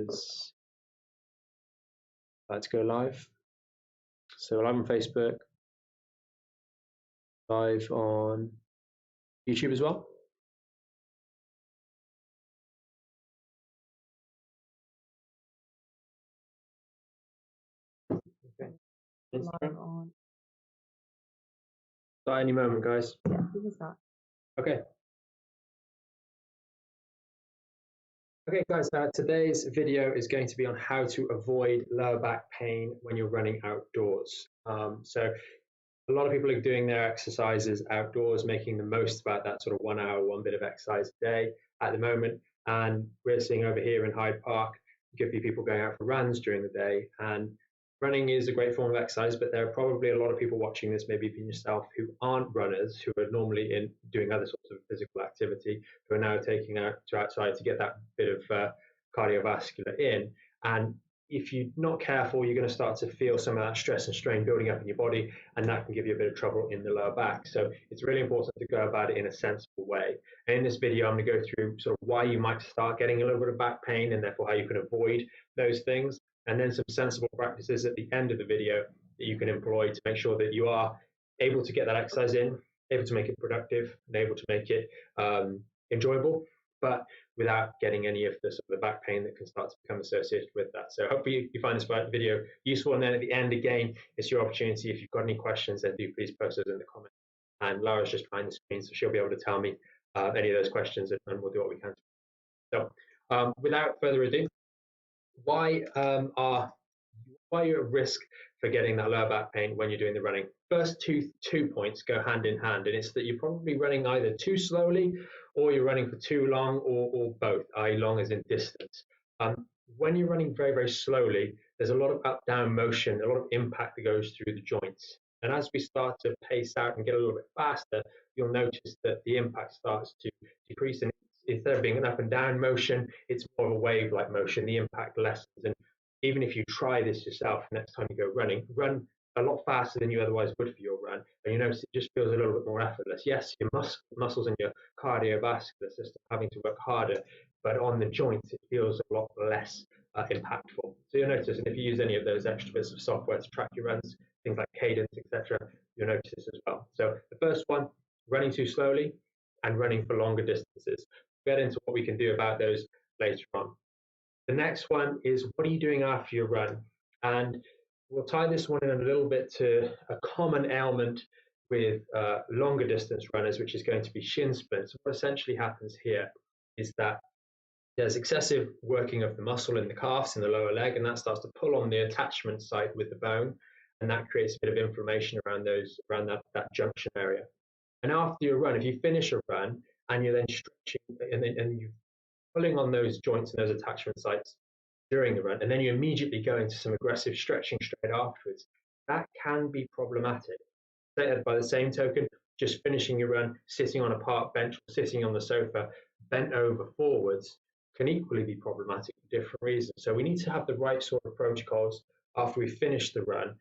is about to go live. So live on Facebook, live on YouTube as well. Okay. Instagram. Start any moment, guys. Yeah, we can start. Okay. Okay, guys, today's video is going to be on how to avoid lower back pain when you're running outdoors. So a lot of people are doing their exercises outdoors, making the most about that sort of 1 hour, one bit of exercise a day at the moment. And we're seeing over here in Hyde Park, a good few people going out for runs during the day. And running is a great form of exercise, but there are probably a lot of people watching this, maybe even yourself, who aren't runners, who are normally in doing other sorts of physical activity, who are now taking out to outside to get that bit of cardiovascular in. And if you're not careful, you're going to start to feel some of that stress and strain building up in your body, and that can give you a bit of trouble in the lower back. So it's really important to go about it in a sensible way. And in this video, I'm going to go through sort of why you might start getting a little bit of back pain and therefore how you can avoid those things, and then some sensible practices at the end of the video that you can employ to make sure that you are able to get that exercise in, able to make it productive, and able to make it enjoyable, but without getting any of the sort of the back pain that can start to become associated with that. So hopefully you find this video useful. And then at the end, again, it's your opportunity. If you've got any questions, then do please post those in the comments. And Laura's just behind the screen, so she'll be able to tell me any of those questions, and we'll do what we can. So without further ado, why are you at risk for getting that lower back pain when you're doing the running? First two points go hand in hand, and it's that you're probably running either too slowly or you're running for too long, or both, i.e. long as in distance. When you're running very, very slowly, there's a lot of up-down motion, a lot of impact that goes through the joints. And as we start to pace out and get a little bit faster, you'll notice that the impact starts to decrease, and instead of being an up and down motion, it's more of a wave-like motion. The impact lessens. And even if you try this yourself next time you go running, run a lot faster than you otherwise would for your run, and you notice it just feels a little bit more effortless. Yes, your muscles and your cardiovascular system having to work harder, but on the joints it feels a lot less impactful. So you'll notice, and if you use any of those extra bits of software to track your runs, things like Cadence, etc., you'll notice this as well. So the first one, running too slowly and running for longer distances. We'll get into what we can do about those later on. The next one is, what are you doing after your run? And we'll tie this one in a little bit to a common ailment with longer distance runners, which is going to be shin splints. What essentially happens here is that there's excessive working of the muscle in the calves in the lower leg, and that starts to pull on the attachment site with the bone, and that creates a bit of inflammation around that junction area. And after your run, if you finish a run and you're then stretching and you're pulling on those joints and those attachment sites during the run, and then you immediately go into some aggressive stretching straight afterwards, that can be problematic. By the same token, just finishing your run, sitting on a park bench, or sitting on the sofa, bent over forwards, can equally be problematic for different reasons. So we need to have the right sort of protocols after we finish the run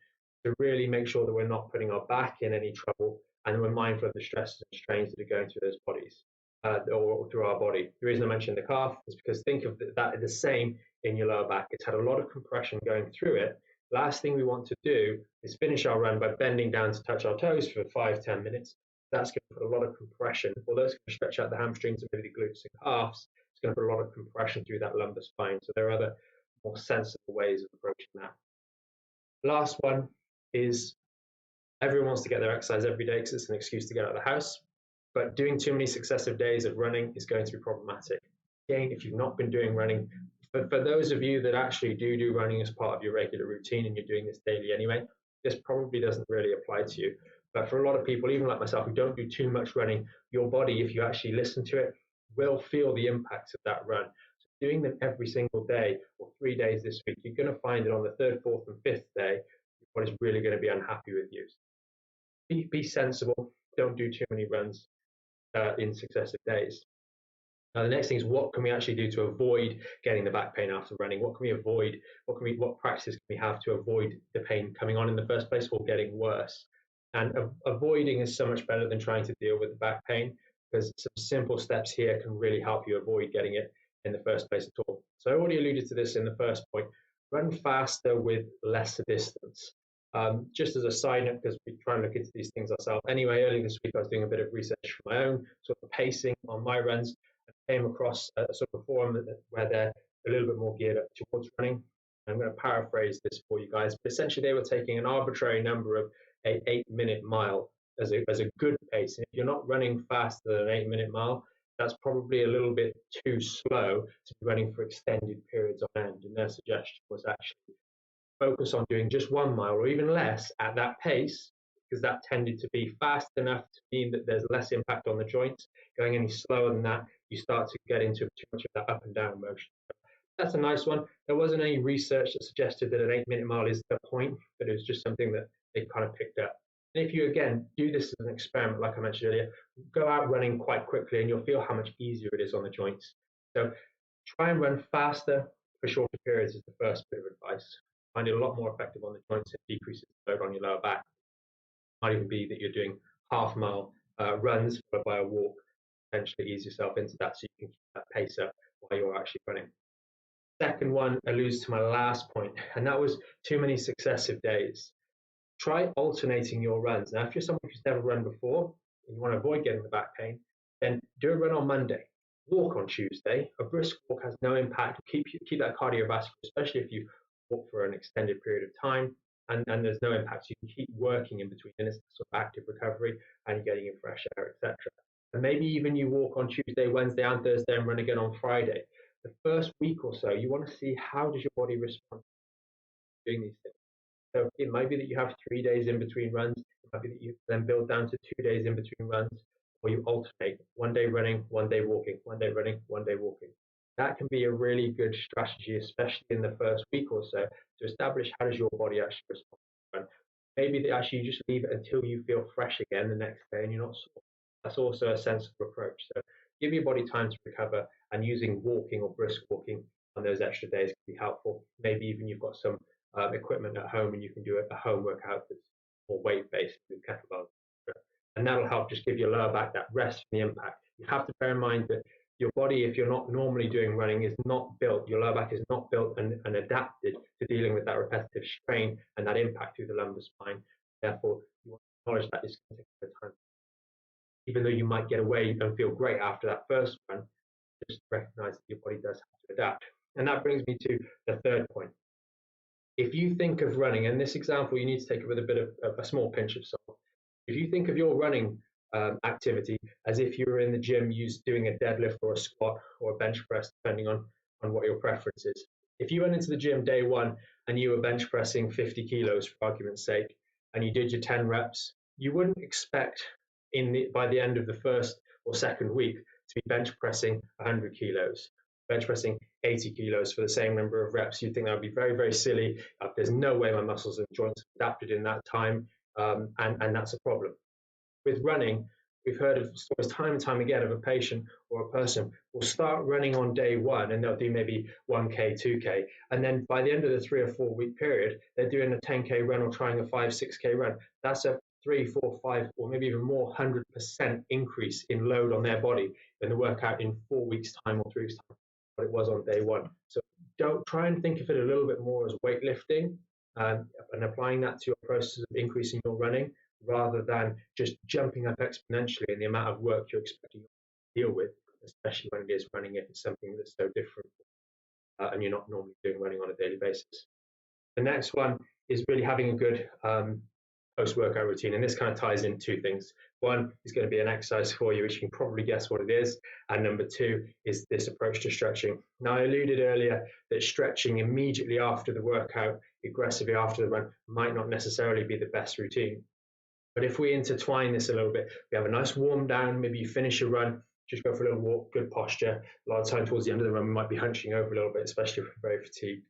to really make sure that we're not putting our back in any trouble, and we're mindful of the stresses and strains that are going through those bodies. Or through our body. The reason I mentioned the calf is because think of that the same in your lower back. It's had a lot of compression going through it. Last thing we want to do is finish our run by bending down to touch our toes for 5-10 minutes. That's going to put a lot of compression. Although it's going to stretch out the hamstrings and maybe the glutes and calves, it's going to put a lot of compression through that lumbar spine. So there are other more sensible ways of approaching that. Last one is, everyone wants to get their exercise every day because it's an excuse to get out of the house. But doing too many successive days of running is going to be problematic. Again, if you've not been doing running, for those of you that actually do running as part of your regular routine and you're doing this daily anyway, this probably doesn't really apply to you. But for a lot of people, even like myself, who don't do too much running, your body, if you actually listen to it, will feel the impacts of that run. So doing them every single day or 3 days this week, you're going to find that on the 3rd, 4th, and 5th day, your body's really going to be unhappy with you. Be sensible. Don't do too many runs in successive days. Now, the next thing is, what can we actually do to avoid getting the back pain after running? What can we avoid? What practices can we have to avoid the pain coming on in the first place or getting worse? And avoiding is so much better than trying to deal with the back pain, because some simple steps here can really help you avoid getting it in the first place at all. So I already alluded to this in the first point. Run faster with lesser distance. Just as a side note, because we try and look into these things ourselves. Anyway, earlier this week I was doing a bit of research for my own sort of pacing on my runs. I came across a sort of forum where they're a little bit more geared up towards running. I'm going to paraphrase this for you guys, but essentially they were taking an arbitrary number of an 8-minute mile as a good pace. And if you're not running faster than an 8-minute mile, that's probably a little bit too slow to be running for extended periods on end. And their suggestion was actually focus on doing just 1 mile or even less at that pace, because that tended to be fast enough to mean that there's less impact on the joints. Going any slower than that, you start to get into too much of that up and down motion. That's a nice one. There wasn't any research that suggested that an 8-minute mile is the point, but it was just something that they kind of picked up. And if you, again, do this as an experiment, like I mentioned earlier, go out running quite quickly and you'll feel how much easier it is on the joints. So try and run faster for shorter periods is the first bit of advice. Find it a lot more effective on the joints and decreases the load on your lower back. It might even be that you're doing half-mile runs followed by a walk. Potentially ease yourself into that so you can keep that pace up while you're actually running. Second one alludes to my last point, and that was too many successive days. Try alternating your runs. Now, if you're someone who's never run before and you want to avoid getting the back pain, then do a run on Monday, walk on Tuesday. A brisk walk has no impact. Keep that cardiovascular, especially if you walk for an extended period of time, and there's no impact. So you can keep working in between, and it's sort of active recovery, and you're getting in fresh air, etc. And maybe even you walk on Tuesday, Wednesday, and Thursday, and run again on Friday. The first week or so, you want to see how does your body respond to doing these things. So it might be that you have 3 days in between runs. It might be that you then build down to 2 days in between runs, or you alternate 1 day running, 1 day walking, 1 day running, 1 day walking. That can be a really good strategy, especially in the first week or so, to establish how does your body actually respond to run. Maybe that actually you just leave it until you feel fresh again the next day and you're not sore. That's also a sensible approach. So give your body time to recover, and using walking or brisk walking on those extra days can be helpful. Maybe even you've got some equipment at home and you can do a home workout that's more weight-based with kettlebells. And that'll help just give your lower back that rest from the impact. You have to bear in mind that your body, if you're not normally doing running, is not built, your lower back is not built and adapted to dealing with that repetitive strain and that impact through the lumbar spine. Therefore, you want to acknowledge that it's going to take time. Even though you might get away and feel great after that first run, just recognize that your body does have to adapt. And that brings me to the third point. If you think of running, and this example you need to take it with a bit of a small pinch of salt. If you think of your running activity as if you were in the gym doing a deadlift or a squat or a bench press, depending on what your preference is. If you went into the gym day one and you were bench pressing 50 kilos for argument's sake, and you did your 10 reps, you wouldn't expect by the end of the first or second week to be bench pressing 100 kilos. Bench pressing 80 kilos for the same number of reps, you'd think that would be very, very silly. There's no way my muscles and joints have adapted in that time, and that's a problem. With running, we've heard of stories time and time again of a patient or a person will start running on day one and they'll do maybe 1K, 2K, and then by the end of the 3 or 4 week period, they're doing a 10K run or trying a 5, 6K run. That's a 3, 4, 5, or maybe even more 100% increase in load on their body in the workout in 4 weeks' time or 3 weeks' time what it was on day one. So don't try and think of it a little bit more as weightlifting and applying that to your process of increasing your running rather than just jumping up exponentially in the amount of work you're expecting to deal with, especially when it is running if it's something that's so different and you're not normally doing running on a daily basis. The next one is really having a good post-workout routine, and this kind of ties in two things. One is going to be an exercise for you, which you can probably guess what it is, and number two is this approach to stretching. Now, I alluded earlier that stretching immediately after the workout, aggressively after the run, might not necessarily be the best routine. But if we intertwine this a little bit, we have a nice warm down, maybe you finish a run, just go for a little walk, good posture. A lot of time towards the end of the run, we might be hunching over a little bit, especially if we're very fatigued.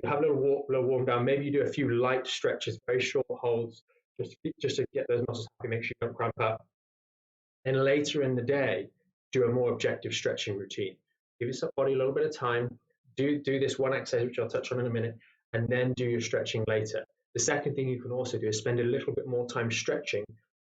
You have a little walk, a little warm down, maybe you do a few light stretches, very short holds, just to get those muscles happy, make sure you don't cramp up. Then later in the day, do a more objective stretching routine. Give your body a little bit of time, do this one exercise, which I'll touch on in a minute, and then do your stretching later. The second thing you can also do is spend a little bit more time stretching.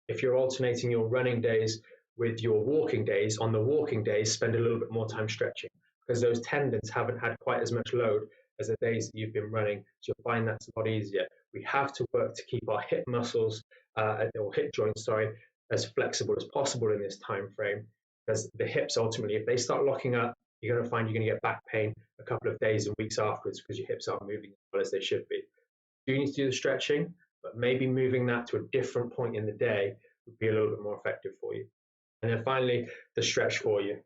If you're alternating your running days with your walking days, on the walking days, spend a little bit more time stretching. because those tendons haven't had quite as much load as the days that you've been running. So you'll find that's a lot easier. We have to work to keep our hip muscles or hip joints, sorry, as flexible as possible in this time frame, because the hips ultimately, if they start locking up, you're going to find you're going to get back pain a couple of days and weeks afterwards because your hips aren't moving as well as they should be. You do need to do the stretching, but maybe moving that to a different point in the day would be a little bit more effective for you. And then finally, the stretch for you.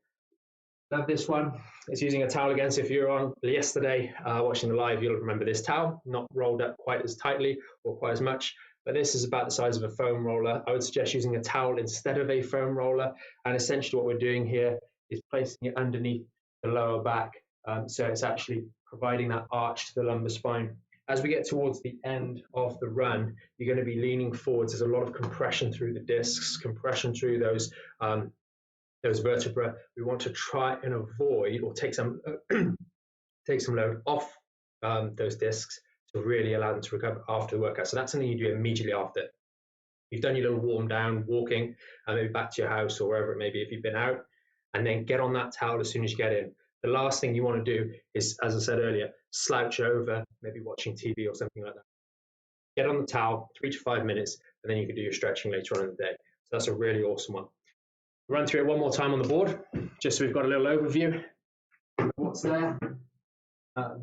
Love this one. It's using a towel again. So if you're on yesterday watching the live, you'll remember this towel, not rolled up quite as tightly or quite as much, but this is about the size of a foam roller. I would suggest using a towel instead of a foam roller. And essentially what we're doing here is placing it underneath the lower back. So it's actually providing that arch to the lumbar spine. As we get towards the end of the run, you're going to be leaning forwards. There's a lot of compression through the discs, compression through those vertebrae. We want to try and avoid or take some load off those discs to really allow them to recover after the workout. So that's something you do immediately after. You've done your little warm down, walking, and maybe back to your house or wherever it may be if you've been out, and then get on that towel as soon as you get in. The last thing you want to do is, as I said earlier, slouch over, maybe watching TV or something like that. Get on the towel, 3 to 5 minutes, and then you can do your stretching later on in the day. So that's a really awesome one. Run through it one more time on the board, just so we've got a little overview of what's there,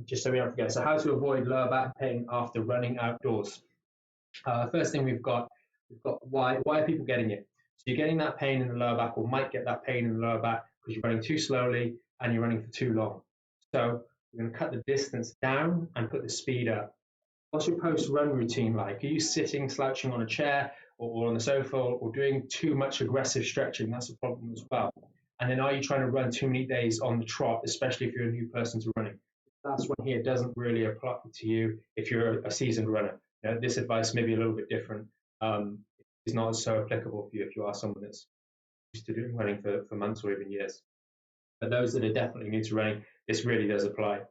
just so we don't forget. So how to avoid lower back pain after running outdoors. First thing we've got why are people getting it? So you're getting that pain in the lower back, or might get that pain in the lower back because you're running too slowly and you're running for too long. So we're going to cut the distance down and put the speed up. What's your post-run routine like? Are you sitting, slouching on a chair or on the sofa, or doing too much aggressive stretching? That's a problem as well. And then are you trying to run too many days on the trot, especially if you're a new person to running? That's one here doesn't really apply to you if you're a seasoned runner. This advice may be a little bit different. It's not so applicable for you if you are someone that's used to doing running for months or even years. But those that are definitely new to running, this really does apply.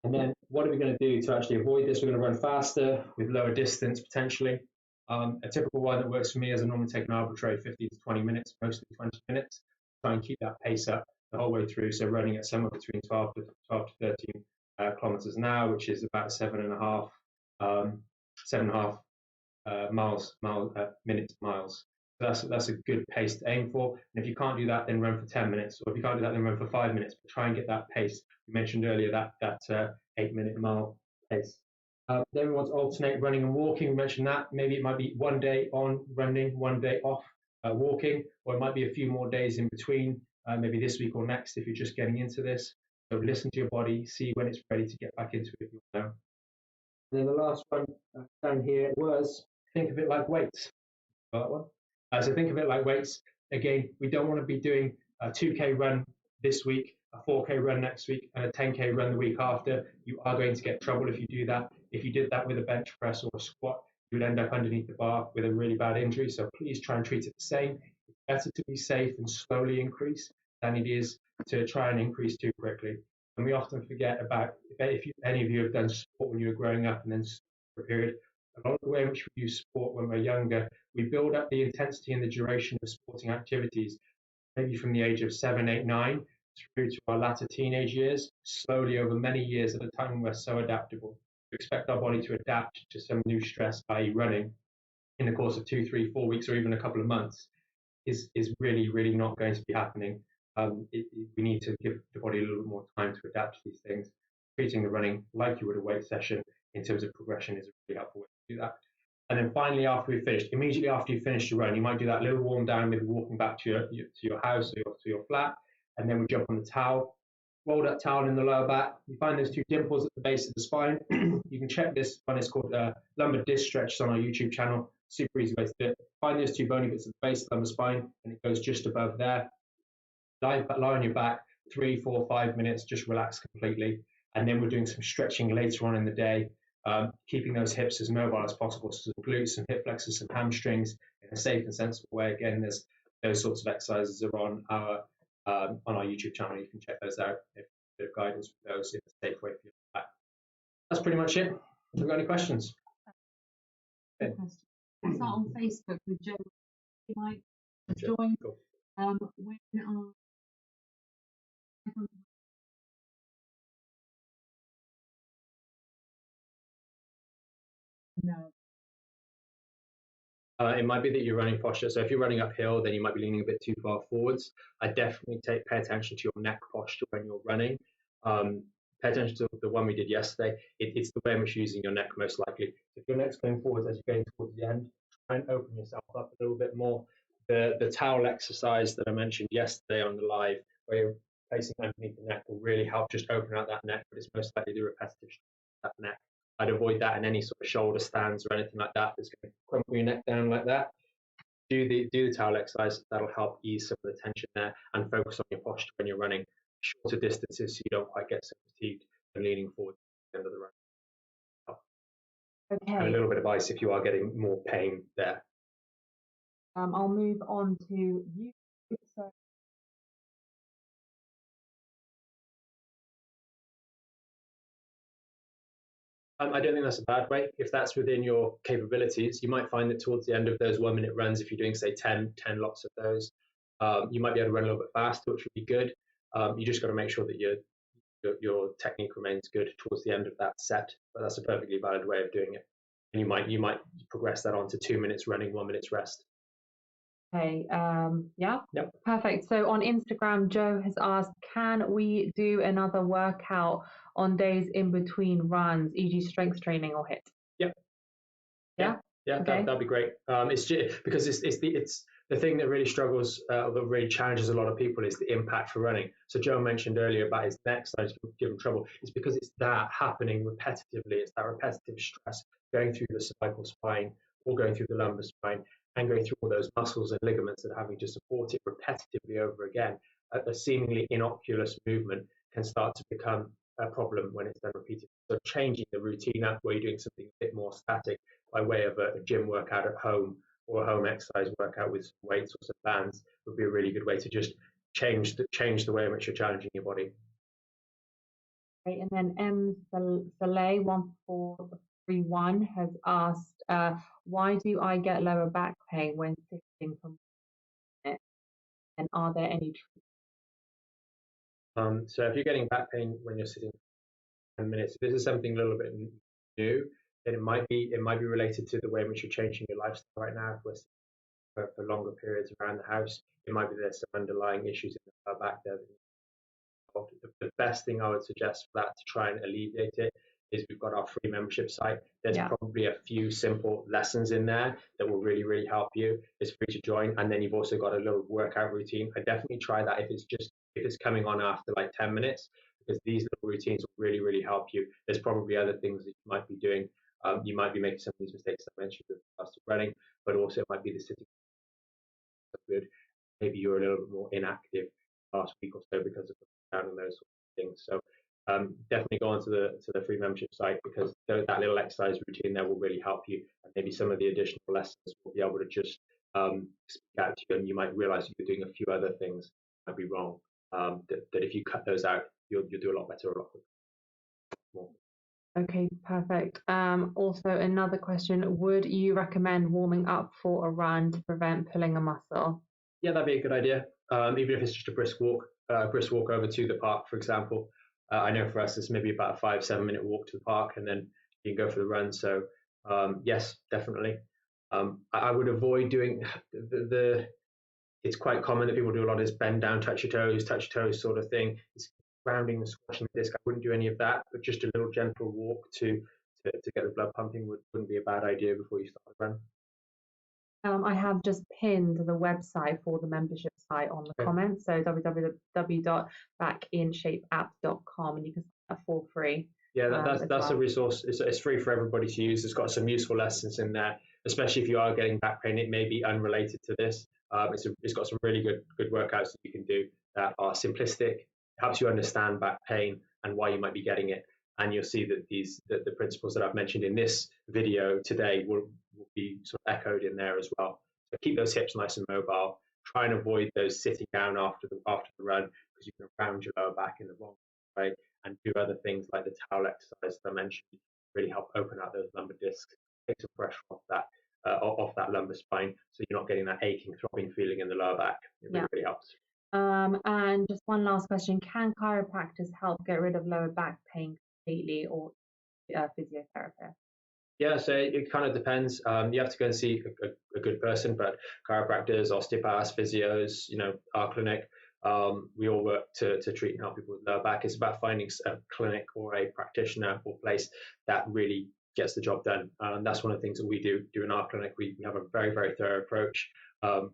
And then what are we going to do to actually avoid this? We're going to run faster with lower distance potentially. A typical one that works for me is I normally take an arbitrary 15 to 20 minutes, mostly 20 minutes. Try and keep that pace up the whole way through. So running at somewhere between 12 to 13 kilometers an hour, which is about 7.5 minutes miles. So that's a good pace to aim for. And if you can't do that, then run for 10 minutes. Or if you can't do that, then run for 5 minutes. But try and get that pace. We mentioned earlier that 8-minute mile pace. Then we want to alternate running and walking. We mentioned that. Maybe it might be 1 day on running, 1 day off walking, or it might be a few more days in between, maybe this week or next if you're just getting into this. So listen to your body, see when it's ready to get back into it. And then the last one down here was think of it like weights. So think of it like weights. Again, we don't want to be doing a 2K run this week, a 4K run next week, and a 10K run the week after. You are going to get trouble if you do that. If you did that with a bench press or a squat, you would end up underneath the bar with a really bad injury. So please try and treat it the same. It's better to be safe and slowly increase than it is to try and increase too quickly. And we often forget about, if any of you have done sport when you were growing up and then for a period, a lot of the way in which we use sport when we're younger, we build up the intensity and the duration of sporting activities, maybe from the age of 7, 8, 9, through to our latter teenage years, slowly over many years at a time when we're so adaptable. We expect our body to adapt to some new stress, i.e. running, in the course of 2, 3, 4 weeks or even a couple of months is really, really not going to be happening. We need to give the body a little bit more time to adapt to these things. Treating the running like you would a weight session in terms of progression is a really helpful way to do that. And then finally, after we've finished, immediately after you finish your run, you might do that little warm down, maybe walking back to your house or to your flat, and then we jump on the towel, roll that towel in the lower back. You find those 2 dimples at the base of the spine. You can check this one. It's called lumbar disc stretch. It's on our YouTube channel. Super easy way to do it. Find those 2 bony bits at the base of the lumbar spine, and it goes just above there. Lie on your back, 3, 4, 5 minutes, just relax completely. And then we're doing some stretching later on in the day, keeping those hips as mobile as possible, so some glutes, some hip flexors, some hamstrings in a safe and sensible way. Again, there's those sorts of exercises are on our YouTube channel. You can check those out if you have guidance for those in a safe way for your back. That's pretty much it. Have you got any questions? Okay. Is that on Facebook with Joe? You might join. Cool. When No. It might be that you're running posture. So if you're running uphill, then you might be leaning a bit too far forwards. I definitely pay attention to your neck posture when you're running. Um, Pay attention to the one we did yesterday. It's the way in which you're using your neck most likely. If your neck's going forwards as you're getting towards the end, try and open yourself up a little bit more. The towel exercise that I mentioned yesterday on the live, where you're placing underneath the neck, will really help just open out that neck, but it's most likely the repetitive of that neck. I'd avoid that in any sort of shoulder stands or anything like that that's going to crumple your neck down like that. Do the towel exercise. That'll help ease some of the tension there and focus on your posture when you're running shorter distances so you don't quite get so fatigued and leaning forward at the end of the run. Okay. And a little bit of ice if you are getting more pain there. I'll move on to you. So I don't think that's a bad way. If that's within your capabilities, you might find that towards the end of those 1 minute runs, if you're doing, say, 10 lots of those, you might be able to run a little bit faster, which would be good. You just got to make sure that your technique remains good towards the end of that set, but that's a perfectly valid way of doing it. And you might progress that on to 2 minutes running, 1 minute's rest. Okay, yeah, Yep. Perfect. So on Instagram, Joe has asked, can we do another workout on days in between runs, e.g. strength training or HIIT? Yep. Yeah. Yeah, Okay. that'd be great. It's just, because it's the thing that really struggles, that really challenges a lot of people is the impact for running. So Joe mentioned earlier about his neck starting to give him trouble. It's because it's that happening repetitively. It's that repetitive stress going through the cervical spine or going through the lumbar spine and going through all those muscles and ligaments that are having to support it repetitively over again. A seemingly innocuous movement can start to become a problem when it's done repeatedly. So changing the routine up where you're doing something a bit more static by way of a gym workout at home or a home exercise workout with some weights or some bands would be a really good way to just change the way in which you're challenging your body. Great. And then M. Saleh 1431 has asked, why do I get lower back pain when sitting for it? And are there any So if you're getting back pain when you're sitting for 10 minutes, this is something a little bit new, then it might be related to the way in which you're changing your lifestyle right now. If we're for longer periods around the house, it might be there's some underlying issues in the back there. The best thing I would suggest for that to try and alleviate it is we've got our free membership site. There's probably a few simple lessons in there that will really, really help you. It's free to join. And then you've also got a little workout routine. I definitely try that if it's coming on after like 10 minutes, because these little routines will really, really help you. There's probably other things that you might be doing. You might be making some of these mistakes I mentioned with regards to running, but also it might be the sitting good. Maybe you're a little bit more inactive last week or so because of the down and those sort of things. So definitely go onto the free membership site, because that little exercise routine there will really help you, and maybe some of the additional lessons will be able to just speak out to you, and you might realize you're doing a few other things might be wrong. That if you cut those out, you'll do a lot better, a lot more. Okay, perfect. Also, another question, would you recommend warming up for a run to prevent pulling a muscle? Yeah, that'd be a good idea. Even if it's just a brisk walk over to the park, for example. I know for us, it's maybe about a 5-7 minute walk to the park, and then you can go for the run. So yes, definitely. I would avoid doing it's quite common that people do a lot of this bend down, touch your toes sort of thing. It's grounding and squashing the disc. I wouldn't do any of that, but just a little gentle walk to get the blood pumping wouldn't be a bad idea before you start the run. I have just pinned the website for the membership site on the comments, so www.backinshapeapp.com, and you can sign up for free. Yeah, that's a resource. It's free for everybody to use. It's got some useful lessons in there, especially if you are getting back pain. It may be unrelated to this. It's got some really good workouts that you can do that are simplistic, helps you understand back pain and why you might be getting it. And you'll see that the principles that I've mentioned in this video today will be sort of echoed in there as well. So keep those hips nice and mobile. Try and avoid those sitting down after the run, because you can round your lower back in the wrong way, and do other things like the towel exercise that I mentioned, really help open out those lumbar discs, take some pressure off that lumbar spine, so you're not getting that aching, throbbing feeling in the lower back. It really helps. And just one last question, can chiropractors help get rid of lower back pain completely, or physiotherapist? Yeah, so it kind of depends. You have to go and see a good person, but chiropractors, osteopaths, physios, our clinic, we all work to treat and help people with lower back. It's about finding a clinic or a practitioner or place that really gets the job done. That's one of the things that we do in our clinic. We have a very, very thorough approach,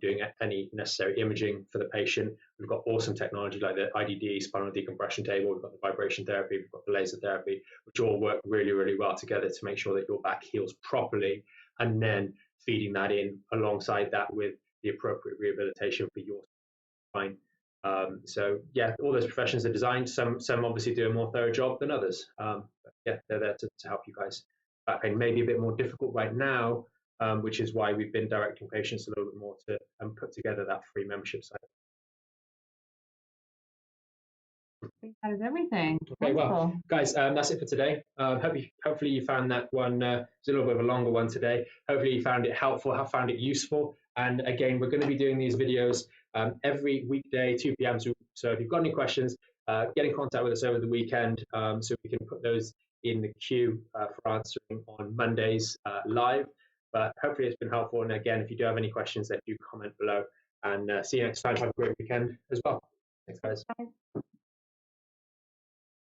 doing any necessary imaging for the patient. We've got awesome technology like the IDD, spinal decompression table. We've got the vibration therapy. We've got the laser therapy, which all work really, really well together to make sure that your back heals properly, and then feeding that in alongside that with the appropriate rehabilitation for your spine. So yeah, all those professions are designed. Some obviously do a more thorough job than others. But yeah, they're there to help you guys. Back pain may be a bit more difficult right now, which is why we've been directing patients a little bit more to put together that free membership site. I think that is everything. Okay, well, Wonderful. guys, that's it for today. Hopefully you found that one. It's a little bit of a longer one today. Hopefully you found it helpful, have found it useful. And again, we're going to be doing these videos every weekday, 2 p.m. So if you've got any questions, get in contact with us over the weekend, so we can put those in the queue for answering on Mondays live. But hopefully it's been helpful. And again, if you do have any questions, then do comment below. And see you next time. Have a great weekend as well. Thanks, guys. Bye.